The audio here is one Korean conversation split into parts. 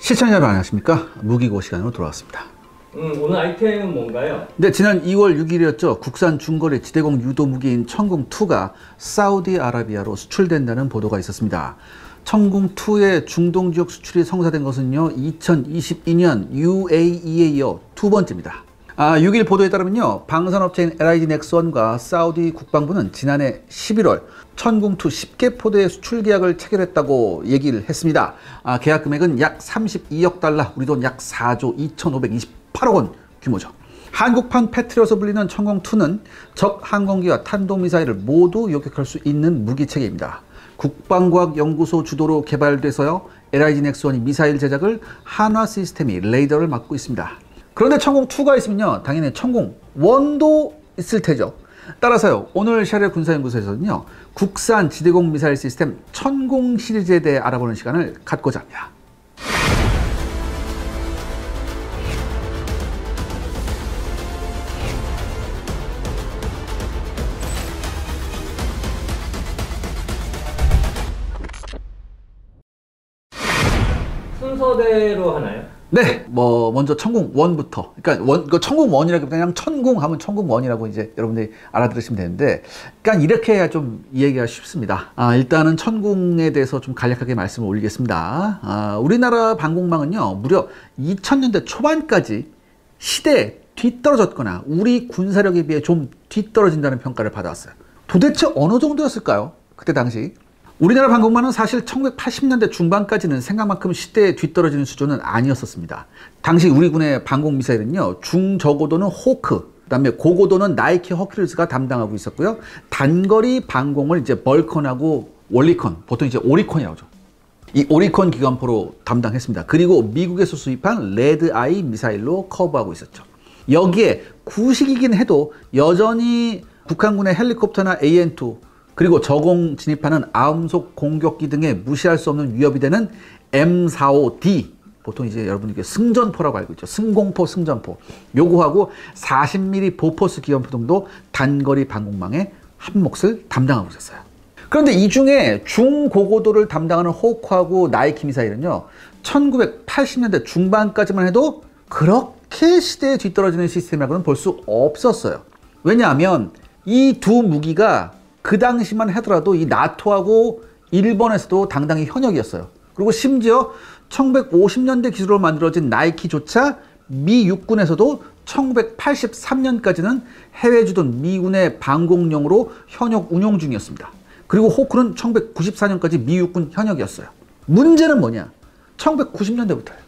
시청자 여러분 안녕하십니까? 무기고 시간으로 돌아왔습니다. 오늘 아이템은 뭔가요? 네, 지난 2월 6일이었죠. 국산 중거리 지대공 유도 무기인 천궁2가 사우디아라비아로 수출된다는 보도가 있었습니다. 천궁2의 중동 지역 수출이 성사된 것은요, 2022년 UAE에 이어 두 번째입니다. 6일 보도에 따르면요, 방산업체인 LIG 넥스원과 사우디 국방부는 지난해 11월 천궁2 10개 포대의 수출 계약을 체결했다고 얘기를 했습니다. 계약 금액은 약 32억 달러, 우리 돈 약 4조 2,528억 원 규모죠. 한국판 패트리엇으로 불리는 천궁2는 적 항공기와 탄도미사일을 모두 요격할 수 있는 무기체계입니다. 국방과학연구소 주도로 개발돼서요, LIG 넥스원이 미사일 제작을, 한화 시스템이 레이더를 맡고 있습니다. 그런데 천궁2가 있으면요, 당연히 천궁1도 있을 테죠. 따라서요, 오늘 샤리아 군사연구소에서는요, 국산 지대공 미사일 시스템 천궁 시리즈에 대해 알아보는 시간을 갖고자 합니다. 순서대로 하나요? 네, 먼저 천궁1부터. 그러니까 천궁1이라기보다 그냥 천궁 하면 천궁1이라고 이제 여러분들이 알아들으시면 되는데, 그러니까 이렇게 해야 좀 이해하기가 쉽습니다. 일단은 천궁에 대해서 좀 간략하게 말씀을 올리겠습니다. 우리나라 방공망은요, 무려 2000년대 초반까지 시대에 뒤떨어졌거나 우리 군사력에 비해 좀 뒤떨어진다는 평가를 받아왔어요. 도대체 어느 정도였을까요? 그때 당시. 우리나라 방공망은 사실 1980년대 중반까지는 생각만큼 시대에 뒤떨어지는 수준은 아니었었습니다. 당시 우리 군의 방공 미사일은요, 중저고도는 호크, 그다음에 고고도는 나이키 허큘리스가 담당하고 있었고요. 단거리 방공을 이제 벌컨하고 월리컨, 보통 이제 오리콘이라고 하죠. 이 오리콘 기관포로 담당했습니다. 그리고 미국에서 수입한 레드아이 미사일로 커버하고 있었죠. 여기에 구식이긴 해도 여전히 북한군의 헬리콥터나 AN2, 그리고 저공 진입하는 아음속 공격기 등에 무시할 수 없는 위협이 되는 M45D, 보통 이제 여러분이 승전포라고 알고 있죠. 승공포, 승전포. 요거하고 40mm 보포스 기관포 등도 단거리 방공망의 한 몫을 담당하고 있었어요. 그런데 이 중에 중고고도를 담당하는 호크하고 나이키 미사일은요, 1980년대 중반까지만 해도 그렇게 시대에 뒤떨어지는 시스템이라고는 볼 수 없었어요. 왜냐하면 이 두 무기가 그 당시만 하더라도 이 나토하고 일본에서도 당당히 현역이었어요. 그리고 심지어 1950년대 기술로 만들어진 나이키조차 미 육군에서도 1983년까지는 해외 주둔 미군의 방공용으로 현역 운용 중이었습니다. 그리고 호크는 1994년까지 미 육군 현역이었어요. 문제는 뭐냐? 1990년대부터예요.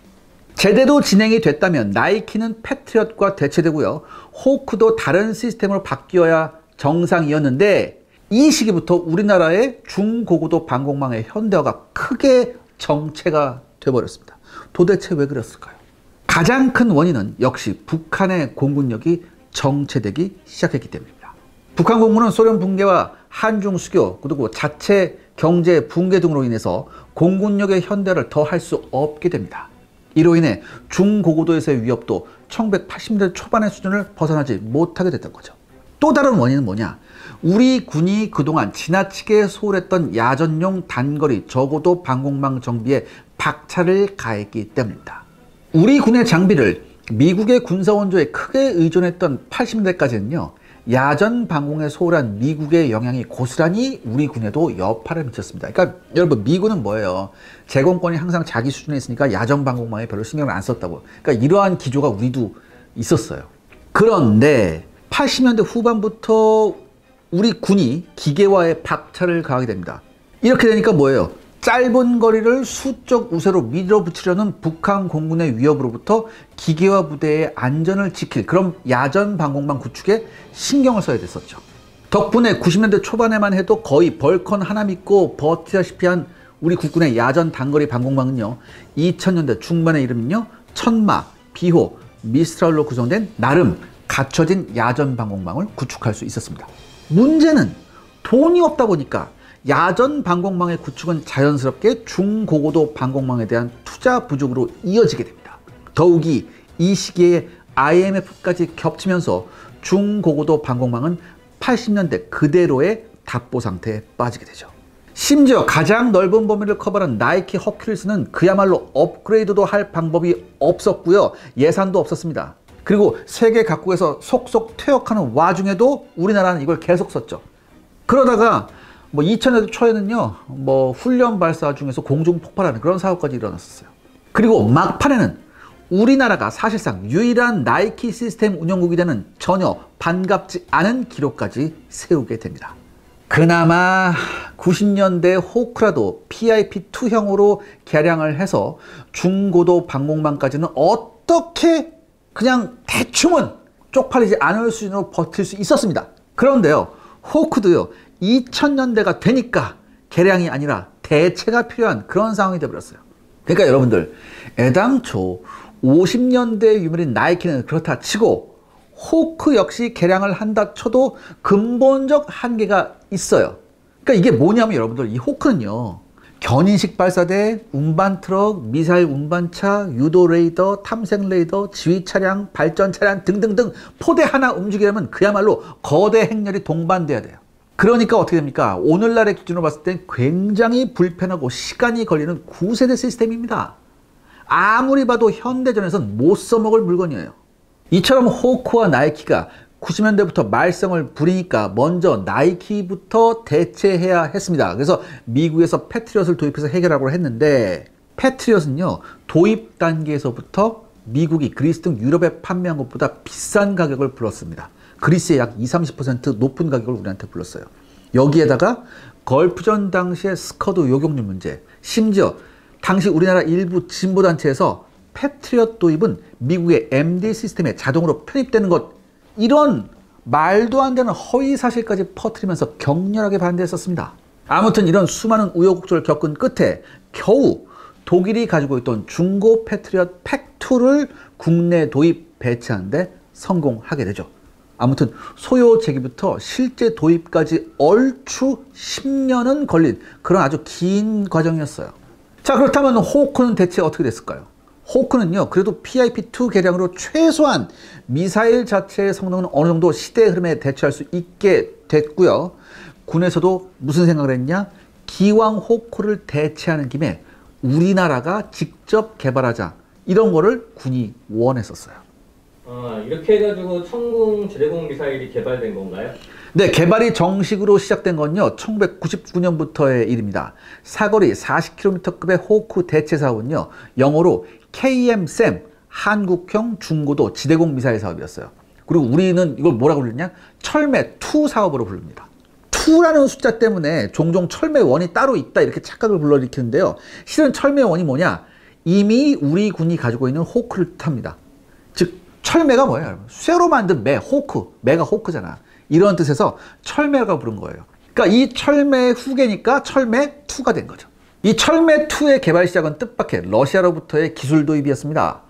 제대로 진행이 됐다면 나이키는 패트리엇과 대체되고요, 호크도 다른 시스템으로 바뀌어야 정상이었는데, 이 시기부터 우리나라의 중고고도 방공망의 현대화가 크게 정체가 돼버렸습니다. 도대체 왜 그랬을까요? 가장 큰 원인은 역시 북한의 공군력이 정체되기 시작했기 때문입니다. 북한 공군은 소련 붕괴와 한중 수교, 그리고 자체 경제 붕괴 등으로 인해서 공군력의 현대화를 더 할 수 없게 됩니다. 이로 인해 중고고도에서의 위협도 1980년대 초반의 수준을 벗어나지 못하게 됐던 거죠. 또 다른 원인은 뭐냐? 우리 군이 그동안 지나치게 소홀했던 야전용 단거리 저고도 방공망 정비에 박차를 가했기 때문입니다. 우리 군의 장비를 미국의 군사원조에 크게 의존했던 80년대까지는요, 야전 방공에 소홀한 미국의 영향이 고스란히 우리 군에도 여파를 미쳤습니다. 그러니까 여러분, 미군은 뭐예요? 제공권이 항상 자기 수준에 있으니까 야전 방공망에 별로 신경을 안 썼다고. 그러니까 이러한 기조가 우리도 있었어요. 그런데 80년대 후반부터 우리 군이 기계화에 박차를 가하게 됩니다. 이렇게 되니까 뭐예요? 짧은 거리를 수적 우세로 밀어붙이려는 북한 공군의 위협으로부터 기계화 부대의 안전을 지킬 그런 야전 방공망 구축에 신경을 써야 됐었죠. 덕분에 90년대 초반에만 해도 거의 벌컨 하나 믿고 버티다시피 한 우리 국군의 야전 단거리 방공망은요, 2000년대 중반에 이르면요, 천마, 비호, 미스트랄로 구성된 나름 갖춰진 야전 방공망을 구축할 수 있었습니다. 문제는 돈이 없다 보니까 야전 방공망의 구축은 자연스럽게 중고고도 방공망에 대한 투자 부족으로 이어지게 됩니다. 더욱이 이 시기에 IMF까지 겹치면서 중고고도 방공망은 80년대 그대로의 답보 상태에 빠지게 되죠. 심지어 가장 넓은 범위를 커버하는 나이키 허큘리스는 그야말로 업그레이드도 할 방법이 없었고요. 예산도 없었습니다. 그리고 세계 각국에서 속속 퇴역하는 와중에도 우리나라는 이걸 계속 썼죠. 그러다가 2000년대 초에는요, 훈련 발사 중에서 공중 폭발하는 그런 사고까지 일어났었어요. 그리고 막판에는 우리나라가 사실상 유일한 나이키 시스템 운영국이 되는 전혀 반갑지 않은 기록까지 세우게 됩니다. 그나마 90년대 호크라도 PIP2형으로 개량을 해서 중고도 방공망까지는 어떻게 그냥 대충은 쪽팔리지 않을 수준으로 버틸 수 있었습니다. 그런데요, 호크도요, 2000년대가 되니까 개량이 아니라 대체가 필요한 그런 상황이 되어버렸어요. 그러니까 여러분들, 애당초 50년대 유물인 나이키는 그렇다 치고 호크 역시 개량을 한다 쳐도 근본적 한계가 있어요. 그러니까 이게 뭐냐면 여러분들, 이 호크는요, 견인식 발사대, 운반 트럭, 미사일 운반차, 유도 레이더, 탐색 레이더, 지휘 차량, 발전 차량 등등등 포대 하나 움직이려면 그야말로 거대 행렬이 동반돼야 돼요. 그러니까 어떻게 됩니까? 오늘날의 기준으로 봤을 땐 굉장히 불편하고 시간이 걸리는 9세대 시스템입니다. 아무리 봐도 현대전에선 못 써먹을 물건이에요. 이처럼 호크와 나이키가 90년대부터 말썽을 부리니까 먼저 나이키부터 대체해야 했습니다. 그래서 미국에서 패트리엇을 도입해서 해결하려고 했는데, 패트리엇은요, 도입 단계에서부터 미국이 그리스 등 유럽에 판매한 것보다 비싼 가격을 불렀습니다. 그리스의 약 20-30% 높은 가격을 우리한테 불렀어요. 여기에다가 걸프전 당시의 스커드 요격률 문제, 심지어 당시 우리나라 일부 진보단체에서 패트리엇 도입은 미국의 MD 시스템에 자동으로 편입되는 것, 이런 말도 안 되는 허위 사실까지 퍼뜨리면서 격렬하게 반대했었습니다. 아무튼 이런 수많은 우여곡절을 겪은 끝에 겨우 독일이 가지고 있던 중고 패트리엇 팩2를 국내 도입 배치하는데 성공하게 되죠. 아무튼 소요 제기부터 실제 도입까지 얼추 10년은 걸린 그런 아주 긴 과정이었어요. 자, 그렇다면 호크는 대체 어떻게 됐을까요? 호크는요, 그래도 PIP2 개량으로 최소한 미사일 자체의 성능은 어느 정도 시대의 흐름에 대처할 수 있게 됐고요. 군에서도 무슨 생각을 했냐? 기왕 호크를 대체하는 김에 우리나라가 직접 개발하자, 이런 거를 군이 원했었어요. 이렇게 해가지고 천궁 지대공 미사일이 개발된 건가요? 네, 개발이 정식으로 시작된 건요, 1999년부터의 일입니다. 사거리 40km급의 호크 대체 사업은요, 영어로 KMSAM, 한국형 중고도 지대공 미사일 사업이었어요. 그리고 우리는 이걸 뭐라고 부르냐? 철매2 사업으로 부릅니다. 2라는 숫자 때문에 종종 철매1이 따로 있다, 이렇게 착각을 불러일으키는데요. 실은 철매1이 뭐냐? 이미 우리 군이 가지고 있는 호크를 뜻합니다. 즉, 철매가 뭐예요? 쇠로 만든 매, 호크, 매가 호크잖아. 이런 뜻에서 철매라고 부른 거예요. 그러니까 이 철매의 후계니까 철매2가 된 거죠. 이 철매2의 개발 시작은 뜻밖의 러시아로부터의 기술 도입이었습니다.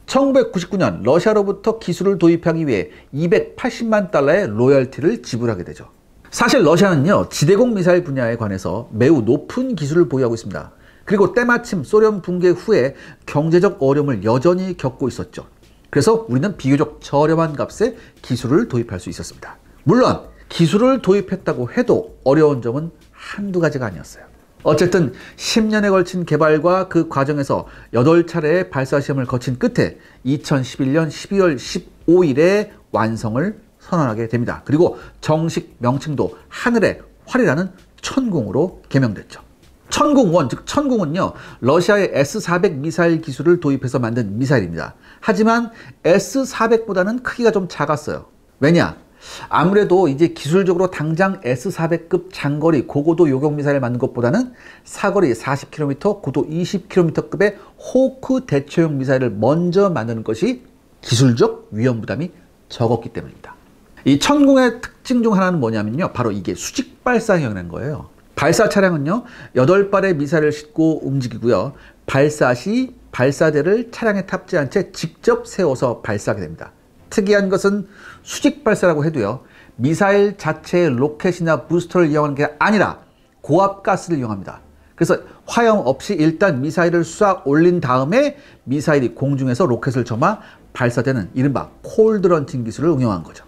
1999년 러시아로부터 기술을 도입하기 위해 280만 달러의 로열티를 지불하게 되죠. 사실 러시아는요, 지대공 미사일 분야에 관해서 매우 높은 기술을 보유하고 있습니다. 그리고 때마침 소련 붕괴 후에 경제적 어려움을 여전히 겪고 있었죠. 그래서 우리는 비교적 저렴한 값에 기술을 도입할 수 있었습니다. 물론 기술을 도입했다고 해도 어려운 점은 한두 가지가 아니었어요. 어쨌든 10년에 걸친 개발과 그 과정에서 8차례의 발사 시험을 거친 끝에 2011년 12월 15일에 완성을 선언하게 됩니다. 그리고 정식 명칭도 하늘의 활이라는 천궁으로 개명됐죠. 천궁-1, 즉 천궁은요, 러시아의 S-400 미사일 기술을 도입해서 만든 미사일입니다. 하지만 S-400보다는 크기가 좀 작았어요. 왜냐? 아무래도 이제 기술적으로 당장 S-400급 장거리 고고도 요격 미사일을 만든 것보다는 사거리 40km, 고도 20km급의 호크 대처용 미사일을 먼저 만드는 것이 기술적 위험 부담이 적었기 때문입니다. 이 천궁의 특징 중 하나는 뭐냐면요, 바로 이게 수직 발사형이라는 거예요. 발사 차량은요, 8발의 미사일을 싣고 움직이고요. 발사 시 발사대를 차량에 탑재한 채 직접 세워서 발사하게 됩니다. 특이한 것은 수직 발사라고 해도요, 미사일 자체의 로켓이나 부스터를 이용하는 게 아니라 고압가스를 이용합니다. 그래서 화염 없이 일단 미사일을 쏴 올린 다음에 미사일이 공중에서 로켓을 점화 발사되는 이른바 콜드런팅 기술을 응용한 거죠.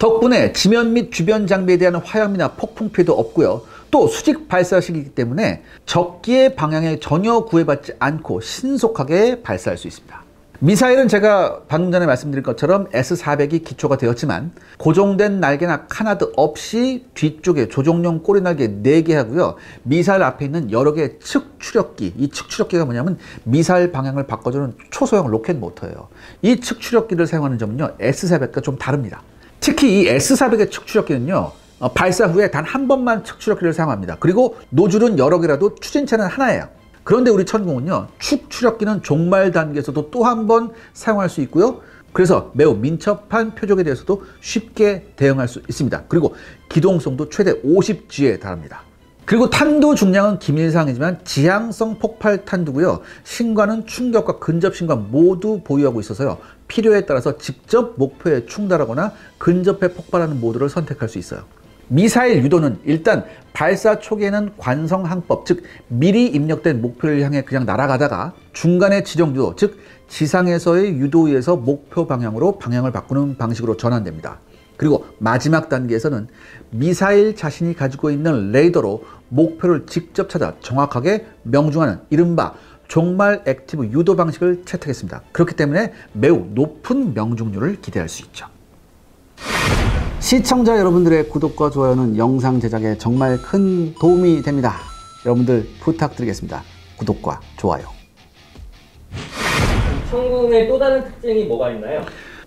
덕분에 지면 및 주변 장비에 대한 화염이나 폭풍 피해도 없고요. 또 수직 발사식이기 때문에 적기의 방향에 전혀 구애받지 않고 신속하게 발사할 수 있습니다. 미사일은 제가 방금 전에 말씀드린 것처럼 S-400이 기초가 되었지만 고정된 날개나 카나드 없이 뒤쪽에 조종용 꼬리 날개 4개 하고요. 미사일 앞에 있는 여러 개의 측 추력기, 이 측 추력기가 뭐냐면 미사일 방향을 바꿔주는 초소형 로켓 모터예요. 이 측 추력기를 사용하는 점은요, S-400과 좀 다릅니다. 특히 이 S-400의 측 추력기는요, 발사 후에 단 한 번만 측 추력기를 사용합니다. 그리고 노즐은 여러 개라도 추진체는 하나예요. 그런데 우리 천궁은요, 축 추력기는 종말 단계에서도 또 한 번 사용할 수 있고요. 그래서 매우 민첩한 표적에 대해서도 쉽게 대응할 수 있습니다. 그리고 기동성도 최대 50G에 달합니다. 그리고 탄두 중량은 기밀사항이지만 지향성 폭발 탄두고요. 신관은 충격과 근접 신관 모두 보유하고 있어서요. 필요에 따라서 직접 목표에 충돌하거나 근접해 폭발하는 모드를 선택할 수 있어요. 미사일 유도는 일단 발사 초기에는 관성 항법, 즉 미리 입력된 목표를 향해 그냥 날아가다가 중간에 지정 유도, 즉 지상에서의 유도에 의해서 목표 방향으로 방향을 바꾸는 방식으로 전환됩니다. 그리고 마지막 단계에서는 미사일 자신이 가지고 있는 레이더로 목표를 직접 찾아 정확하게 명중하는 이른바 종말 액티브 유도 방식을 채택했습니다. 그렇기 때문에 매우 높은 명중률을 기대할 수 있죠. 시청자 여러분들의 구독과 좋아요는 영상 제작에 정말 큰 도움이 됩니다. 여러분들 부탁드리겠습니다. 구독과 좋아요. 천궁의 또 다른 특징이 뭐가 있나요?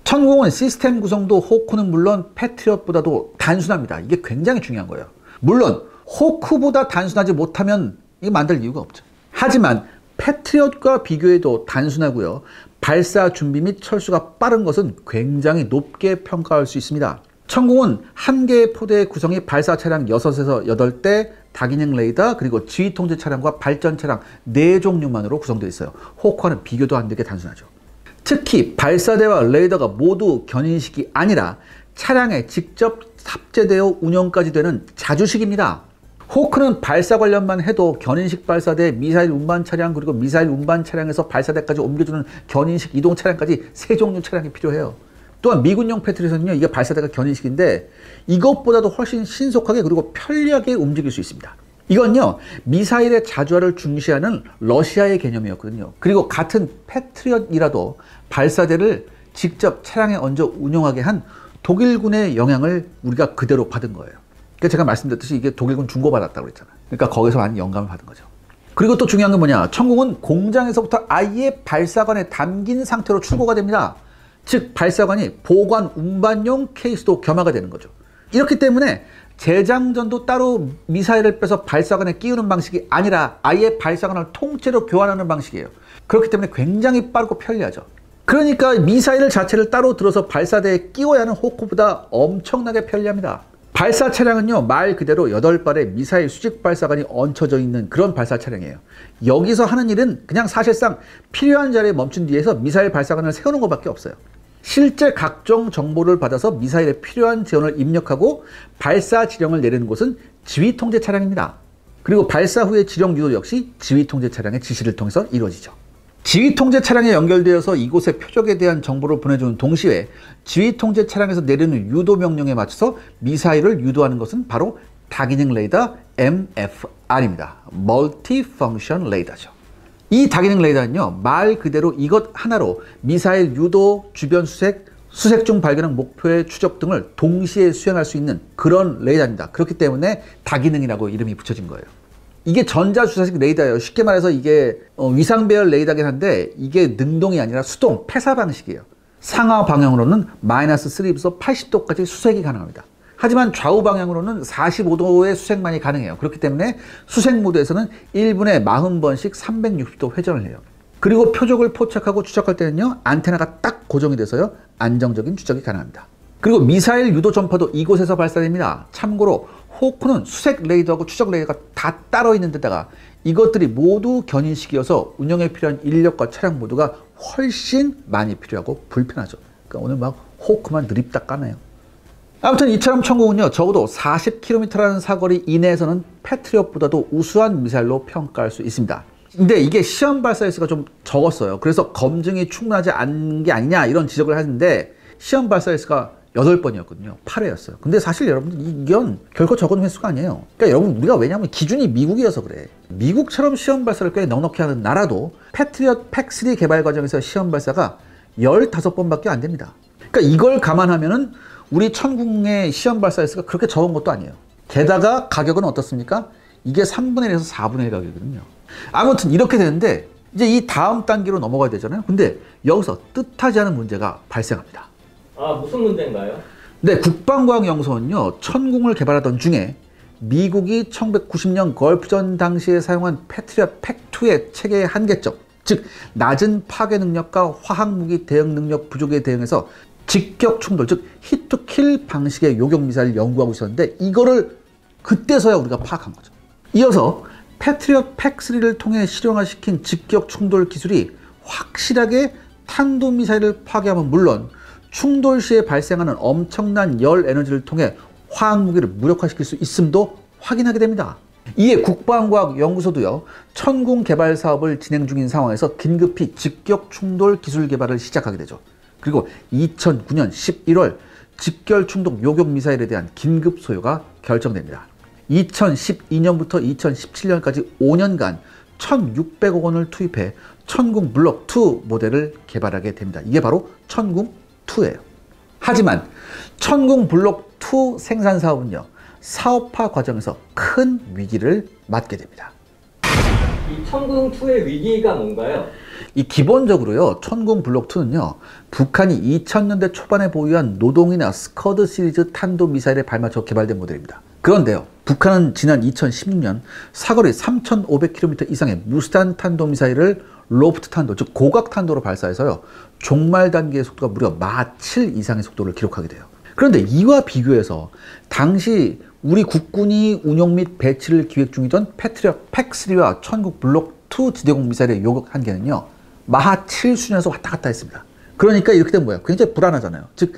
천궁은 시스템 구성도 호크는 물론 패트리엇보다도 단순합니다. 이게 굉장히 중요한 거예요. 물론 호크보다 단순하지 못하면 이게 만들 이유가 없죠. 하지만 패트리엇과 비교해도 단순하고요. 발사 준비 및 철수가 빠른 것은 굉장히 높게 평가할 수 있습니다. 천궁은 한 개의 포대의 구성이 발사 차량 6에서 8대, 다기능 레이더, 그리고 지휘 통제 차량과 발전 차량 4종류만으로 구성되어 있어요. 호크와는 비교도 안 되게 단순하죠. 특히 발사대와 레이더가 모두 견인식이 아니라 차량에 직접 탑재되어 운영까지 되는 자주식입니다. 호크는 발사 관련만 해도 견인식 발사대, 미사일 운반 차량, 그리고 미사일 운반 차량에서 발사대까지 옮겨주는 견인식 이동 차량까지 3종류 차량이 필요해요. 또한 미군용 패트리엇은요, 이게 발사대가 견인식인데 이것보다도 훨씬 신속하게 그리고 편리하게 움직일 수 있습니다. 이건요, 미사일의 자주화를 중시하는 러시아의 개념이었거든요. 그리고 같은 패트리엇이라도 발사대를 직접 차량에 얹어 운용하게 한 독일군의 영향을 우리가 그대로 받은 거예요. 그러니까 제가 말씀드렸듯이 이게 독일군 중고받았다고 그랬잖아요. 그러니까 거기서 많이 영감을 받은 거죠. 그리고 또 중요한 건 뭐냐, 천궁은 공장에서부터 아예 발사관에 담긴 상태로 출고가 됩니다. 즉 발사관이 보관 운반용 케이스도 겸하게 되는 거죠. 이렇기 때문에 재장전도 따로 미사일을 빼서 발사관에 끼우는 방식이 아니라 아예 발사관을 통째로 교환하는 방식이에요. 그렇기 때문에 굉장히 빠르고 편리하죠. 그러니까 미사일 자체를 따로 들어서 발사대에 끼워야 하는 호크보다 엄청나게 편리합니다. 발사 차량은요, 말 그대로 8발의 미사일 수직 발사관이 얹혀져 있는 그런 발사 차량이에요. 여기서 하는 일은 그냥 사실상 필요한 자리에 멈춘 뒤에서 미사일 발사관을 세우는 것밖에 없어요. 실제 각종 정보를 받아서 미사일에 필요한 지원을 입력하고 발사 지령을 내리는 곳은 지휘 통제 차량입니다. 그리고 발사 후의 지령 유도 역시 지휘 통제 차량의 지시를 통해서 이루어지죠. 지휘 통제 차량에 연결되어서 이곳의 표적에 대한 정보를 보내주는 동시에 지휘 통제 차량에서 내리는 유도 명령에 맞춰서 미사일을 유도하는 것은 바로 다기능 레이더 MFR입니다. 멀티펑션 레이더죠. 이 다기능 레이더는요, 말 그대로 이것 하나로 미사일 유도, 주변 수색, 수색 중 발견한 목표의 추적 등을 동시에 수행할 수 있는 그런 레이더입니다. 그렇기 때문에 다기능이라고 이름이 붙여진 거예요. 이게 전자주사식 레이더예요. 쉽게 말해서 이게 위상 배열 레이더긴 한데 이게 능동이 아니라 수동, 패사 방식이에요. 상하 방향으로는 -3에서 80도까지 수색이 가능합니다. 하지만 좌우 방향으로는 45도의 수색만이 가능해요. 그렇기 때문에 수색 모드에서는 1분에 40번씩 360도 회전을 해요. 그리고 표적을 포착하고 추적할 때는요, 안테나가 딱 고정이 돼서요, 안정적인 추적이 가능합니다. 그리고 미사일 유도 전파도 이곳에서 발사됩니다. 참고로 호크는 수색 레이더하고 추적 레이더가 다 따로 있는 데다가 이것들이 모두 견인식이어서 운영에 필요한 인력과 차량 모두가 훨씬 많이 필요하고 불편하죠. 그러니까 오늘 막 호크만 느립다 까네요. 아무튼 이처럼 천궁은요, 적어도 40km라는 사거리 이내에서는 패트리엇보다도 우수한 미사일로 평가할 수 있습니다. 근데 이게 시험 발사 횟수가 좀 적었어요. 그래서 검증이 충분하지 않은 게 아니냐 이런 지적을 하는데 시험 발사 횟수가 8번이었거든요. 8회였어요. 근데 사실 여러분들 이건 결코 적은 횟수가 아니에요. 그러니까 여러분 우리가 왜냐하면 기준이 미국이어서 그래. 미국처럼 시험 발사를 꽤 넉넉히 하는 나라도 패트리엇 팩3 개발 과정에서 시험 발사가 15번밖에 안 됩니다. 그러니까 이걸 감안하면은 우리 천궁의 시험 발사 횟수가 그렇게 적은 것도 아니에요. 게다가 가격은 어떻습니까? 이게 3분의 1에서 4분의 1 가격이거든요. 아무튼 이렇게 되는데 이제 이 다음 단계로 넘어가야 되잖아요. 근데 여기서 뜻하지 않은 문제가 발생합니다. 아, 무슨 문제인가요? 네, 국방과학연구소는요, 천궁을 개발하던 중에 미국이 1990년 걸프전 당시에 사용한 패트리엇 팩2의 체계의 한계점, 즉 낮은 파괴 능력과 화학무기 대응 능력 부족에 대응해서 직격 충돌, 즉 히트킬 방식의 요격 미사일을 연구하고 있었는데 이거를 그때서야 우리가 파악한 거죠. 이어서 패트리엇 팩3를 통해 실용화시킨 직격 충돌 기술이 확실하게 탄도미사일을 파괴하면 물론 충돌 시에 발생하는 엄청난 열 에너지를 통해 화학무기를 무력화시킬 수 있음도 확인하게 됩니다. 이에 국방과학연구소도요, 천궁 개발 사업을 진행 중인 상황에서 긴급히 직격 충돌 기술 개발을 시작하게 되죠. 그리고 2009년 11월 직결 충돌 요격 미사일에 대한 긴급 소요가 결정됩니다. 2012년부터 2017년까지 5년간 1,600억 원을 투입해 천궁 블록 2 모델을 개발하게 됩니다. 이게 바로 천궁 2예요. 하지만 천궁 블록 2 생산 사업은요, 사업화 과정에서 큰 위기를 맞게 됩니다. 이 천궁2의 위기가 뭔가요? 이 기본적으로요, 천궁 블록 2는요, 북한이 2000년대 초반에 보유한 노동이나 스커드 시리즈 탄도 미사일에 발맞춰 개발된 모델입니다. 그런데요, 북한은 지난 2016년 사거리 3,500km 이상의 무스탄 탄도 미사일을 로프트 탄도, 즉 고각 탄도로 발사해서요, 종말 단계의 속도가 무려 마 7 이상의 속도를 기록하게 돼요. 그런데 이와 비교해서 당시 우리 국군이 운용 및 배치를 기획 중이던 패트리엇 팩3와 천궁 블록 2 지대공 미사일의 요격 한계는요, 마하 7 수준에서 왔다 갔다 했습니다. 그러니까 이렇게 되면 뭐야? 굉장히 불안하잖아요. 즉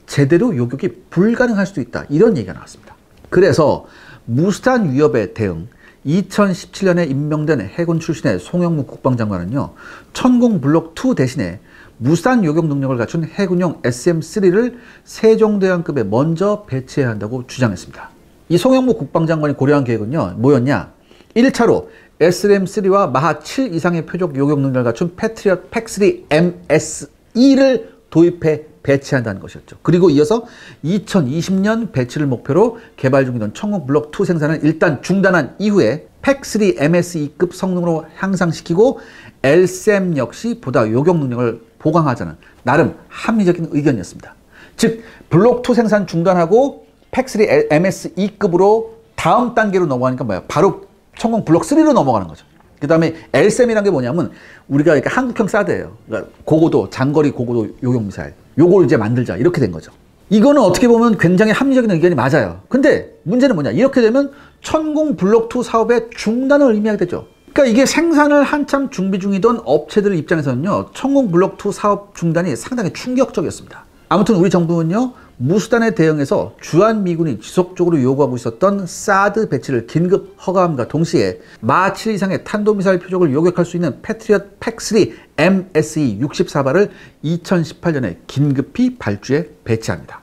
제대로 요격이 불가능할 수도 있다, 이런 얘기가 나왔습니다. 그래서 무스탄 위협에 대응, 2017년에 임명된 해군 출신의 송영무 국방장관은요, 천궁 블록 2 대신에 무스탄 요격 능력을 갖춘 해군용 SM-3를 세종대왕급에 먼저 배치해야 한다고 주장했습니다. 이 송영무 국방장관이 고려한 계획은요, 뭐였냐? 1차로 SM-3와 마하 7 이상의 표적 요격 능력을 갖춘 패트리엇 팩3 MSE를 도입해 배치한다는 것이었죠. 그리고 이어서 2020년 배치를 목표로 개발 중이던 천궁 블록 2 생산을 일단 중단한 이후에 팩3 MSE급 성능으로 향상시키고 LSAM 역시 보다 요격 능력을 보강하자는 나름 합리적인 의견이었습니다. 즉 블록 2 생산 중단하고 팩3 MSE급으로 다음 단계로 넘어가니까 뭐야? 바로 천궁 블록 3로 넘어가는 거죠. 그 다음에 LSAM이라는 게 뭐냐면 우리가 이렇게 한국형 사드예요. 그러니까 고고도, 장거리 고고도 요격 미사일. 요걸 이제 만들자, 이렇게 된 거죠. 이거는 어떻게 보면 굉장히 합리적인 의견이 맞아요. 근데 문제는 뭐냐? 이렇게 되면 천궁 블록 2 사업의 중단을 의미하게 되죠. 그러니까 이게 생산을 한참 준비 중이던 업체들 입장에서는요, 천궁 블록 2 사업 중단이 상당히 충격적이었습니다. 아무튼 우리 정부는요, 무수단에 대응해서 주한미군이 지속적으로 요구하고 있었던 사드 배치를 긴급 허가함과 동시에 마 7 이상의 탄도미사일 표적을 요격할 수 있는 패트리엇 팩3 MSE 64발을 2018년에 긴급히 발주해 배치합니다.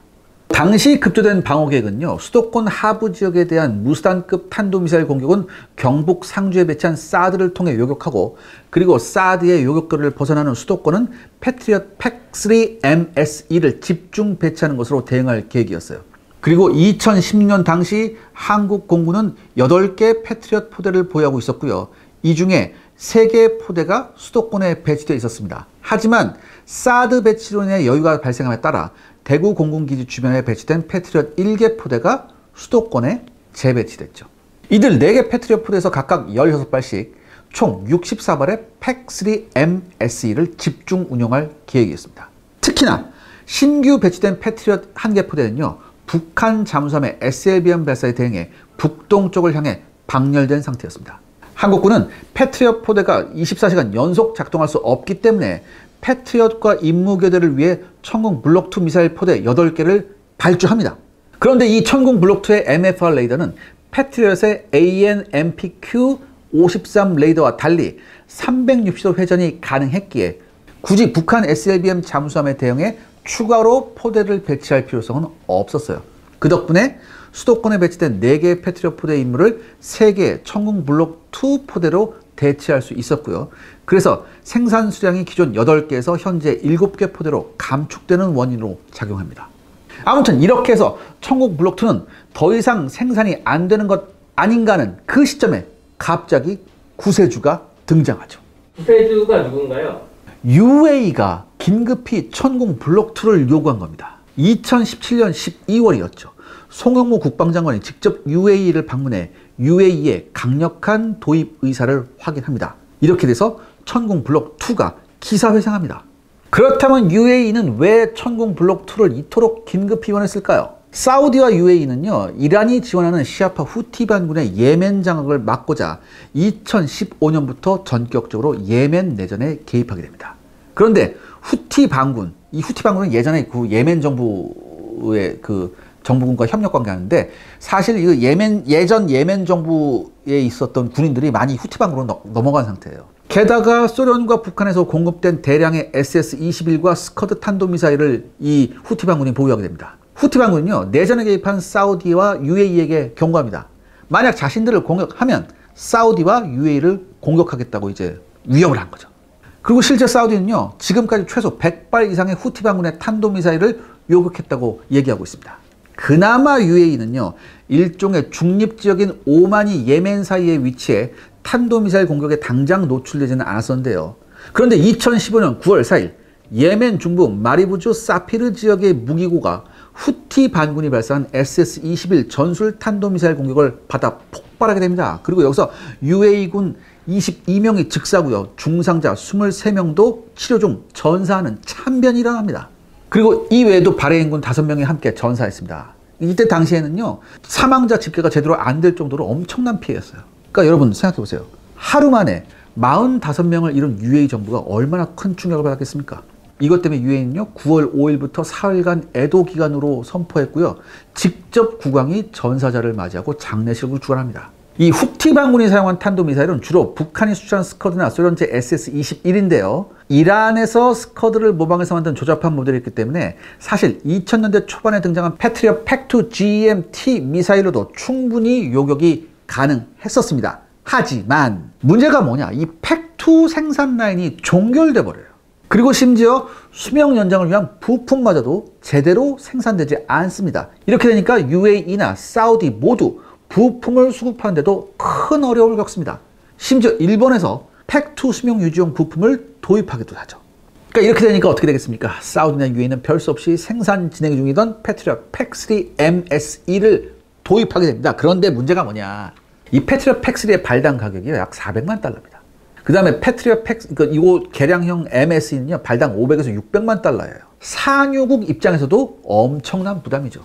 당시 급조된 방어계획은요, 수도권 하부 지역에 대한 무스탄급 탄도미사일 공격은 경북 상주에 배치한 사드를 통해 요격하고, 그리고 사드의 요격거리를 벗어나는 수도권은 패트리엇 팩3 MSE를 집중 배치하는 것으로 대응할 계획이었어요. 그리고 2016년 당시 한국 공군은 8개 패트리엇 포대를 보유하고 있었고요. 이 중에 3개의 포대가 수도권에 배치되어 있었습니다. 하지만 사드 배치로 인해 여유가 발생함에 따라 대구 공군기지 주변에 배치된 패트리엇 1개 포대가 수도권에 재배치됐죠. 이들 4개 패트리엇 포대에서 각각 16발씩 총 64발의 팩3 MSE를 집중 운용할 계획이었습니다. 특히나 신규 배치된 패트리엇 1개 포대는요, 북한 잠수함의 SLBM 발사에 대응해 북동쪽을 향해 방열된 상태였습니다. 한국군은 패트리엇 포대가 24시간 연속 작동할 수 없기 때문에 패트리엇과 임무 교대를 위해 천궁 블록 2 미사일 포대 8개를 발주합니다. 그런데 이 천궁 블록 2의 MFR 레이더는 패트리엇의 AN/MPQ-53 레이더와 달리 360도 회전이 가능했기에 굳이 북한 SLBM 잠수함에 대응해 추가로 포대를 배치할 필요성은 없었어요. 그 덕분에 수도권에 배치된 4개의 패트리엇 포대 임무를 3개의 천궁 블록 2 포대로 대체할 수 있었고요. 그래서 생산 수량이 기존 8개에서 현재 7개 포대로 감축되는 원인으로 작용합니다. 아무튼 이렇게 해서 천궁 블록 2는 더 이상 생산이 안 되는 것 아닌가 하는 그 시점에 갑자기 구세주가 등장하죠. 구세주가 누군가요? UAE가 긴급히 천궁 블록 2를 요구한 겁니다. 2017년 12월이었죠. 송영무 국방장관이 직접 UAE를 방문해 UAE의 강력한 도입 의사를 확인합니다. 이렇게 돼서 천궁 블록 2가 기사회생합니다. 그렇다면 UAE는 왜 천궁 블록 2를 이토록 긴급히 원했을까요? 사우디와 UAE는요, 이란이 지원하는 시아파 후티 반군의 예멘 장악을 막고자 2015년부터 전격적으로 예멘 내전에 개입하게 됩니다. 그런데 후티 반군, 이 후티 반군은 예전에 그 예멘 정부의 그 정부군과 협력 관계하는데, 사실 이 예전 예멘 정부에 있었던 군인들이 많이 후티 반군으로 넘어간 상태예요. 게다가 소련과 북한에서 공급된 대량의 SS-21과 스커드 탄도미사일을 이 후티 반군이 보유하게 됩니다. 후티 반군은요, 내전에 개입한 사우디와 UAE에게 경고합니다. 만약 자신들을 공격하면 사우디와 UAE를 공격하겠다고 이제 위협을 한 거죠. 그리고 실제 사우디는요, 지금까지 최소 100발 이상의 후티 반군의 탄도미사일을 요격했다고 얘기하고 있습니다. 그나마 UAE는요, 일종의 중립지역인 오만이 예멘 사이에 위치해 탄도미사일 공격에 당장 노출되지는 않았었는데요. 그런데 2015년 9월 4일 예멘 중부 마리부주 사피르 지역의 무기고가 후티 반군이 발사한 SS-21 전술 탄도미사일 공격을 받아 폭발하게 됩니다. 그리고 여기서 UAE군 22명이 즉사고요. 중상자 23명도 치료 중 전사하는 참변이 일어납니다. 그리고 이 외에도 바레인군 5명이 함께 전사했습니다. 이때 당시에는요, 사망자 집계가 제대로 안 될 정도로 엄청난 피해였어요. 그러니까 여러분 생각해 보세요. 하루 만에 45명을 잃은 UAE 정부가 얼마나 큰 충격을 받았겠습니까? 이것 때문에 UAE는요, 9월 5일부터 4일간 애도 기간으로 선포했고요. 직접 국왕이 전사자를 맞이하고 장례식을 주관합니다. 이 후티 반군이 사용한 탄도미사일은 주로 북한이 수출한 스커드나 소련제 SS-21인데요. 이란에서 스커드를 모방해서 만든 조잡한 모델이기 때문에 사실 2000년대 초반에 등장한 패트리엇 팩2 GMT 미사일로도 충분히 요격이 가능했었습니다. 하지만 문제가 뭐냐? 이 팩2 생산 라인이 종결돼 버려요. 그리고 심지어 수명 연장을 위한 부품마저도 제대로 생산되지 않습니다. 이렇게 되니까 UAE나 사우디 모두 부품을 수급하는데도 큰 어려움을 겪습니다. 심지어 일본에서 팩2 수명 유지용 부품을 도입하기도 하죠. 그러니까 이렇게 되니까 어떻게 되겠습니까? 사우디나 UAE는 별 수 없이 생산 진행 중이던 패트리엇 팩3 MSE를 도입하게 됩니다. 그런데 문제가 뭐냐? 이 패트리엇 팩3의 발당 가격이 약 400만 달러입니다. 그 다음에 패트리엇 그러니까 이거 개량형 MSE는요, 발당 500에서 600만 달러예요. 산유국 입장에서도 엄청난 부담이죠.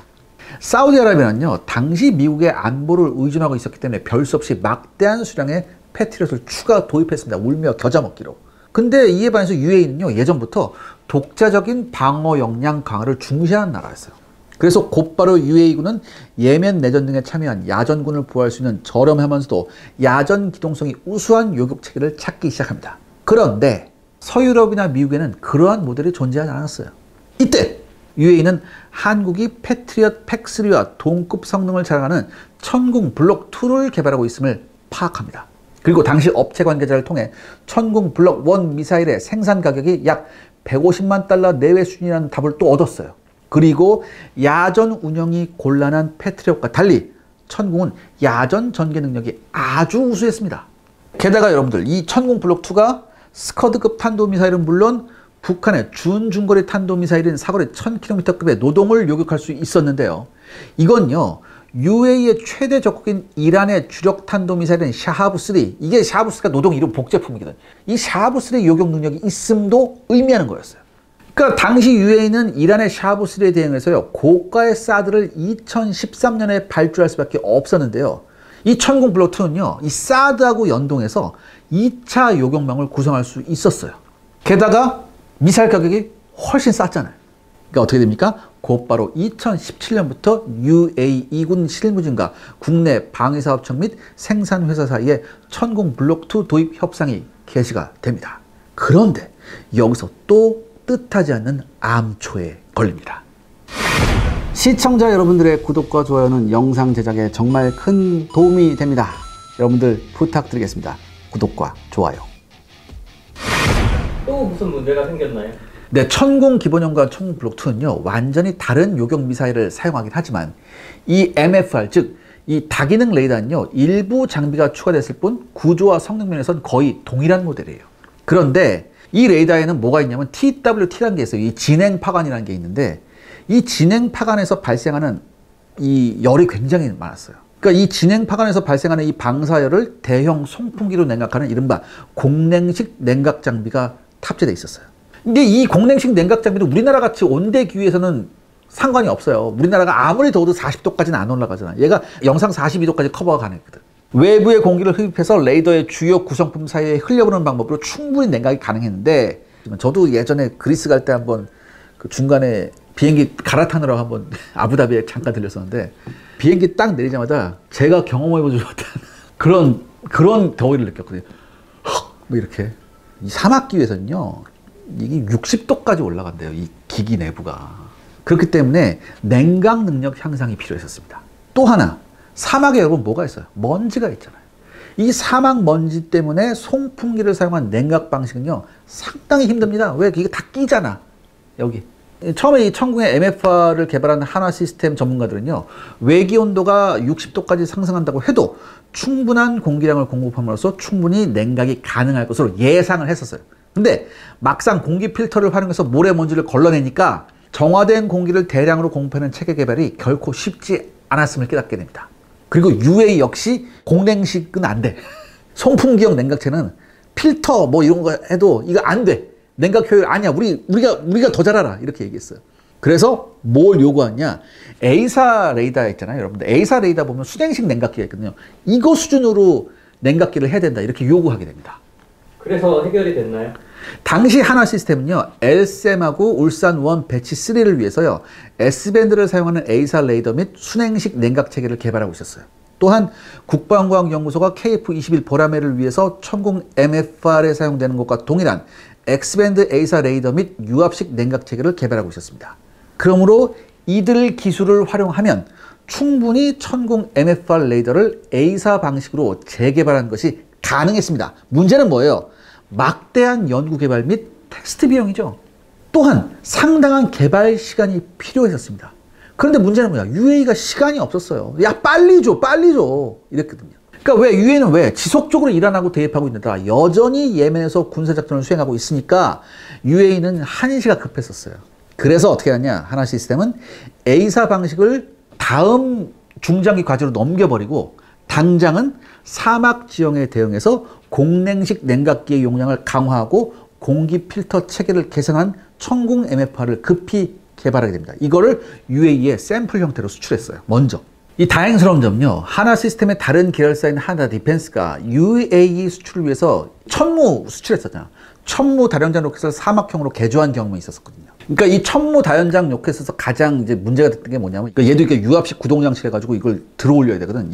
사우디아라비아는요, 당시 미국의 안보를 의존하고 있었기 때문에 별 수 없이 막대한 수량의 패트리엇을 추가 도입했습니다. 울며 겨자 먹기로. 근데 이에 반해서 UAE는요, 예전부터 독자적인 방어 역량 강화를 중시하는 나라였어요. 그래서 곧바로 UAE군은 예멘 내전 등에 참여한 야전군을 보호할 수 있는 저렴하면서도 야전 기동성이 우수한 요격 체계를 찾기 시작합니다. 그런데 서유럽이나 미국에는 그러한 모델이 존재하지 않았어요. 이때 UAE는 한국이 패트리엇 팩3와 동급 성능을 자랑하는 천궁 블록 2를 개발하고 있음을 파악합니다. 그리고 당시 업체 관계자를 통해 천궁 블록 1 미사일의 생산 가격이 약 150만 달러 내외 수준이라는 답을 또 얻었어요. 그리고 야전 운영이 곤란한 패트리엇과 달리 천궁은 야전 전개 능력이 아주 우수했습니다. 게다가 여러분들, 이 천궁 블록 2가 스커드급 탄도미사일은 물론 북한의 준중거리 탄도미사일인 사거리 1000km급의 노동을 요격할 수 있었는데요. 이건요, UAE의 최대 적국인 이란의 주력 탄도미사일인 샤하브-3, 이게 샤하브-3가 노동 이름 복제품이거든. 이 샤하브-3의 요격 능력이 있음도 의미하는 거였어요. 그러니까 당시 UAE는 이란의 샤하브-3에 대응해서요, 고가의 사드를 2013년에 발주할 수밖에 없었는데요. 이 천궁 블록 2는요, 이 사드하고 연동해서 2차 요격망을 구성할 수 있었어요. 게다가 미사일 가격이 훨씬 쌌잖아요. 그러니까 어떻게 됩니까? 곧바로 2017년부터 UAE군 실무진과 국내 방위사업청 및 생산회사 사이에 천궁 블록 2 도입 협상이 개시가 됩니다. 그런데 여기서 또 뜻하지 않는 암초에 걸립니다. 시청자 여러분들의 구독과 좋아요는 영상 제작에 정말 큰 도움이 됩니다. 여러분들 부탁드리겠습니다. 구독과 좋아요. 또 무슨 문제가 생겼나요? 네, 천궁 기본형과 천궁 블록 2는요 완전히 다른 요격 미사일을 사용하긴 하지만 이 MFR 즉 이 다기능 레이더는요 일부 장비가 추가됐을 뿐 구조와 성능 면에선 거의 동일한 모델이에요. 그런데 이 레이더에는 뭐가 있냐면 TWT라는 게 있어요. 이 진행 파관이라는 게 있는데 이 진행 파관에서 발생하는 이 열이 굉장히 많았어요. 그러니까 이 진행 파관에서 발생하는 이 방사열을 대형 송풍기로 냉각하는 이른바 공냉식 냉각 장비가 탑재되어 있었어요. 근데 이 공냉식 냉각 장비도 우리나라 같이 온대 기후에서는 상관이 없어요. 우리나라가 아무리 더워도 40도까지는 안 올라가잖아. 얘가 영상 42도까지 커버가 가능했거든. 외부의 공기를 흡입해서 레이더의 주요 구성품 사이에 흘려보내는 방법으로 충분히 냉각이 가능했는데 저도 예전에 그리스 갈 때 한번 그 중간에 비행기 갈아타느라고 한번 아부다비에 잠깐 들렸었는데 비행기 딱 내리자마자 제가 경험해보지 못한 그런 더위를 느꼈거든요. 뭐 이렇게 이 사막 기후에서는요 이게 60도까지 올라간대요. 이 기기 내부가. 그렇기 때문에 냉각 능력 향상이 필요했었습니다. 또 하나 사막에 여러분 뭐가 있어요? 먼지가 있잖아요. 이 사막 먼지 때문에 송풍기를 사용한 냉각 방식은요 상당히 힘듭니다. 왜? 이게 다 끼잖아. 여기. 처음에 이 천궁의 MFR을 개발한 한화 시스템 전문가들은요 외기 온도가 60도까지 상승한다고 해도 충분한 공기량을 공급함으로써 충분히 냉각이 가능할 것으로 예상을 했었어요. 근데 막상 공기 필터를 활용해서 모래먼지를 걸러내니까 정화된 공기를 대량으로 공급하는 체계 개발이 결코 쉽지 않았음을 깨닫게 됩니다. 그리고 UA 역시 공냉식은 안 돼. 송풍기형 냉각체는 필터 뭐 이런 거 해도 이거 안 돼. 냉각 효율 아니야. 우리가 더 잘 알아. 이렇게 얘기했어요. 그래서 뭘 요구하냐? A사 레이더 있잖아요. 여러분들 A사 레이더 보면 수냉식 냉각기가 있거든요. 이거 수준으로 냉각기를 해야 된다. 이렇게 요구하게 됩니다. 그래서 해결이 됐나요? 당시 한화 시스템은요 LSM하고 울산 1 배치 3를 위해서요 S밴드를 사용하는 A사 레이더 및 순행식 냉각 체계를 개발하고 있었어요. 또한 국방과학연구소가 KF-21 보라매를 위해서 천궁 MFR에 사용되는 것과 동일한 X밴드 A사 레이더 및 유압식 냉각 체계를 개발하고 있었습니다. 그러므로 이들 기술을 활용하면 충분히 천궁 MFR 레이더를 A사 방식으로 재개발한 것이 가능했습니다. 문제는 뭐예요? 막대한 연구 개발 및 테스트 비용이죠. 또한 상당한 개발 시간이 필요했었습니다. 그런데 문제는 뭐야? UAE가 시간이 없었어요. 야 빨리 줘 이랬거든요. 그러니까 왜 UAE는 왜 지속적으로 이란하고 대립하고 있는다. 여전히 예멘에서 군사작전을 수행하고 있으니까 UAE는 한시가 급했었어요. 그래서 어떻게 하냐? 한화 시스템은 A사 방식을 다음 중장기 과제로 넘겨버리고 당장은 사막 지형에 대응해서 공냉식 냉각기의 용량을 강화하고 공기 필터 체계를 개선한 천궁 MFR을 급히 개발하게 됩니다. 이거를 UAE에 샘플 형태로 수출했어요. 먼저. 이 다행스러운 점은요. 한화 시스템의 다른 계열사인 한화 디펜스가 UAE 수출을 위해서 천무 수출했었잖아. 천무 다련장 로켓을 사막형으로 개조한 경험이 있었거든요. 그러니까 이 천무 다연장 로켓에서 가장 이제 문제가 됐던 게 뭐냐면, 그러니까 얘도 이렇게 유압식 구동 장치를 해가지고 이걸 들어 올려야 되거든.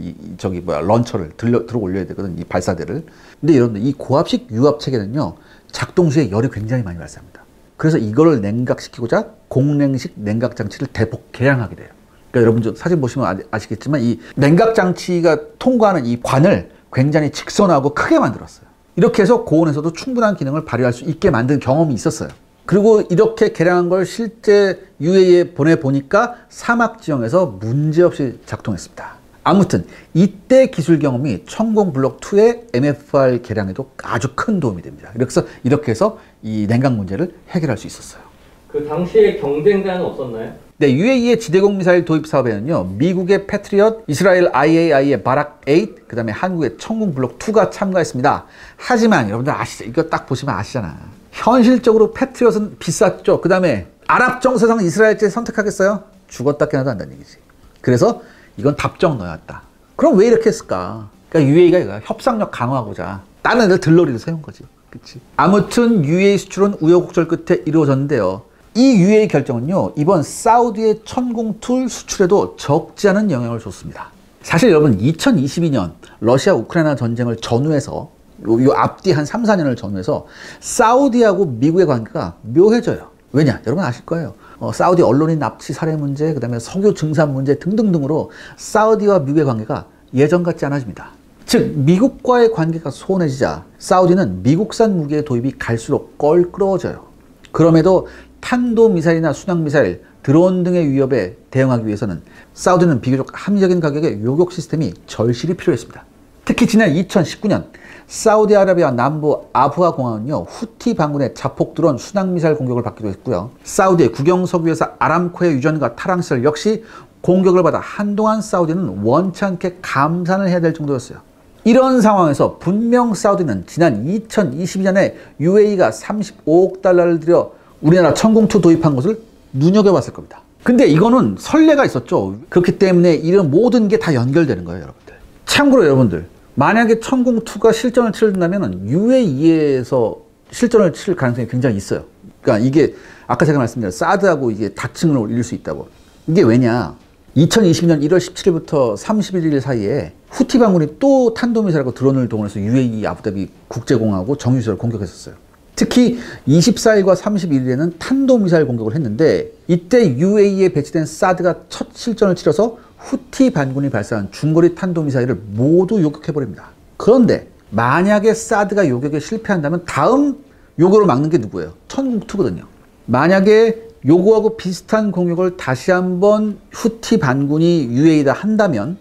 런처를 들어 올려야 되거든. 이 발사대를. 근데 여러분들 이 고압식 유압 체계는요, 작동 시에 열이 굉장히 많이 발생합니다. 그래서 이거를 냉각시키고자 공냉식 냉각 장치를 대폭 개량하게 돼요. 그러니까 여러분 사진 보시면 아시겠지만 이 냉각 장치가 통과하는 이 관을 굉장히 직선하고 크게 만들었어요. 이렇게 해서 고온에서도 충분한 기능을 발휘할 수 있게 만든 경험이 있었어요. 그리고 이렇게 개량한 걸 실제 UAE에 보내보니까 사막 지형에서 문제없이 작동했습니다. 아무튼 이때 기술 경험이 천궁 블록 2의 MFR 개량에도 아주 큰 도움이 됩니다. 그래서 이렇게 해서 이 냉각 문제를 해결할 수 있었어요. 그 당시에 경쟁자는 없었나요? 네, UAE의 지대공 미사일 도입 사업에는요, 미국의 패트리엇, 이스라엘 IAI의 바락 8, 그 다음에 한국의 천궁 블록 2가 참가했습니다. 하지만 여러분들 아시죠? 이거 딱 보시면 아시잖아. 현실적으로 패트리엇은 비쌌죠. 그 다음에 아랍 정세상 이스라엘제 선택하겠어요? 죽었다 깨나도 한다는 얘기지. 그래서 이건 답정 너였다. 그럼 왜 이렇게 했을까? 그러니까 UAE가 협상력 강화하고자 다른 애들 들러리를 세운 거지. 그치? 아무튼 UAE 수출은 우여곡절 끝에 이루어졌는데요. 이 UAE 결정은요, 이번 사우디의 천궁 툴 수출에도 적지 않은 영향을 줬습니다. 사실 여러분 2022년 러시아 우크라이나 전쟁을 전후해서 요 앞뒤 한 3, 4년을 전후해서 사우디하고 미국의 관계가 묘해져요. 왜냐? 여러분 아실 거예요. 사우디 언론인 납치 살해 문제, 그다음에 석유 증산 문제 등등등으로 사우디와 미국의 관계가 예전 같지 않아집니다. 즉 미국과의 관계가 소원해지자 사우디는 미국산 무기의 도입이 갈수록 껄끄러워져요. 그럼에도 탄도미사일이나 순항미사일, 드론 등의 위협에 대응하기 위해서는 사우디는 비교적 합리적인 가격의 요격 시스템이 절실히 필요했습니다. 특히 지난 2019년 사우디아라비아 남부 아부하 공항은요 후티 반군의 자폭 드론 순항미사일 공격을 받기도 했고요. 사우디의 국영 석유회사 아람코의 유전과 타랑시설 역시 공격을 받아 한동안 사우디는 원치 않게 감산을 해야 될 정도였어요. 이런 상황에서 분명 사우디는 지난 2022년에 UAE가 35억 달러를 들여 우리나라 천궁2 도입한 것을 눈여겨봤을 겁니다. 근데 이거는 선례가 있었죠. 그렇기 때문에 이런 모든 게 다 연결되는 거예요, 여러분들. 참고로 여러분들, 만약에 천궁2가 실전을 치른다면 UAE에서 실전을 치를 가능성이 굉장히 있어요. 그러니까 이게 아까 제가 말씀드린 사드하고 이게 다층을 올릴 수 있다고. 이게 왜냐? 2022년 1월 17일부터 31일 사이에 후티 반군이 또 탄도미사일하고 드론을 동원해서 UAE 아부다비 국제공항하고 정유시설을 공격했었어요. 특히 24일과 31일에는 탄도미사일 공격을 했는데 이때 UAE에 배치된 사드가 첫 실전을 치러서 후티 반군이 발사한 중거리 탄도미사일을 모두 요격해버립니다. 그런데 만약에 사드가 요격에 실패한다면 다음 요격을 막는 게 누구예요? 천궁2거든요. 만약에 요거하고 비슷한 공격을 다시 한번 후티 반군이 UAE에다 한다면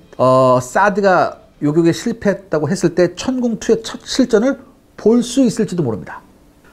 사드가 요격에 실패했다고 했을 때 천궁2의 첫 실전을 볼 수 있을지도 모릅니다.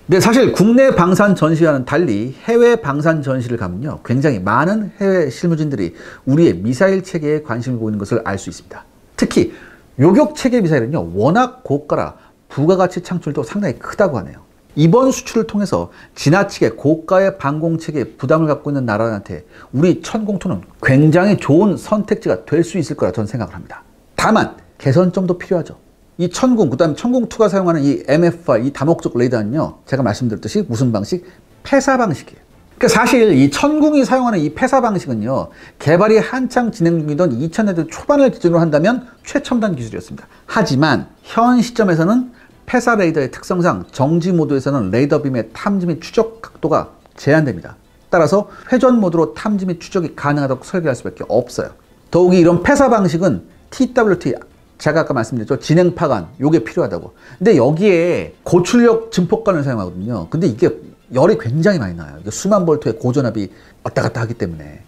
근데 사실 국내 방산 전시와는 달리 해외 방산 전시를 가면요 굉장히 많은 해외 실무진들이 우리의 미사일 체계에 관심을 보이는 것을 알 수 있습니다. 특히 요격 체계 미사일은요 워낙 고가라 부가가치 창출도 상당히 크다고 하네요. 이번 수출을 통해서 지나치게 고가의 방공 체계에 부담을 갖고 있는 나라한테 우리 천궁2는 굉장히 좋은 선택지가 될 수 있을 거라 저는 생각을 합니다. 다만 개선점도 필요하죠. 이 천궁, 그 다음에 천궁2가 사용하는 이 MFR, 이 다목적 레이더는요, 제가 말씀드렸듯이 무슨 방식? 패사 방식이에요. 그러니까 사실 이 천궁이 사용하는 이 패사 방식은요, 개발이 한창 진행 중이던 2000년대 초반을 기준으로 한다면 최첨단 기술이었습니다. 하지만 현 시점에서는 패사 레이더의 특성상 정지 모드에서는 레이더 빔의 탐지 및 추적 각도가 제한됩니다. 따라서 회전 모드로 탐지 및 추적이 가능하다고 설계할 수밖에 없어요. 더욱이 이런 패사 방식은 TWT, 제가 아까 말씀드렸죠. 진행파관, 요게 필요하다고. 근데 여기에 고출력 증폭관을 사용하거든요. 근데 이게 열이 굉장히 많이 나요. 이게 수만 볼트의 고전압이 왔다 갔다 하기 때문에.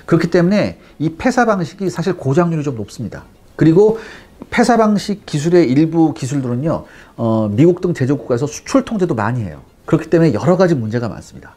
그렇기 때문에 이 패사 방식이 사실 고장률이 좀 높습니다. 그리고 패사 방식 기술의 일부 기술들은요, 미국 등 제조국가에서 수출 통제도 많이 해요. 그렇기 때문에 여러 가지 문제가 많습니다.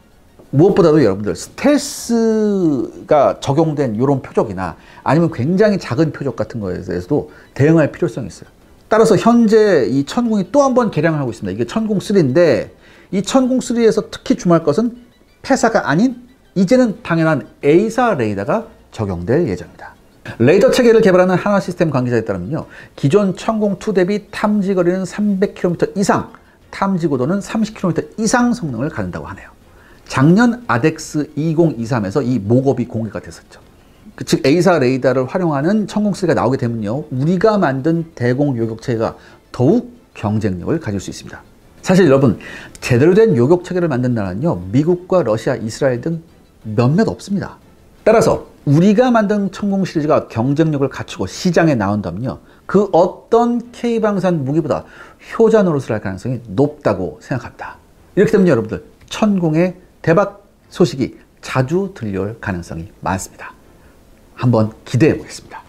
무엇보다도 여러분들 스텔스가 적용된 이런 표적이나 아니면 굉장히 작은 표적 같은 거에 대해서도 대응할 필요성이 있어요. 따라서 현재 이 천궁이 또 한 번 개량을 하고 있습니다. 이게 천궁3인데 이 천궁3에서 특히 주목할 것은 패사가 아닌 이제는 당연한 A사 레이더가 적용될 예정입니다. 레이더 체계를 개발하는 한화 시스템 관계자에 따르면요, 기존 천궁2 대비 탐지 거리는 300km 이상, 탐지 고도는 30km 이상 성능을 갖는다고 하네요. 작년 아덱스 2023에서 이 모겁이 공개가 됐었죠. 즉 A사 레이더를 활용하는 천궁3가 나오게 되면요, 우리가 만든 대공 요격체계가 더욱 경쟁력을 가질 수 있습니다. 사실 여러분, 제대로 된 요격체계를 만든 나라는요, 미국과 러시아, 이스라엘 등 몇몇 없습니다. 따라서 우리가 만든 천궁 시리즈가 경쟁력을 갖추고 시장에 나온다면요, 그 어떤 K방산 무기보다 효자 노릇을 할 가능성이 높다고 생각합니다. 이렇게 되면 여러분들, 천궁의 대박 소식이 자주 들려올 가능성이 많습니다. 한번 기대해 보겠습니다.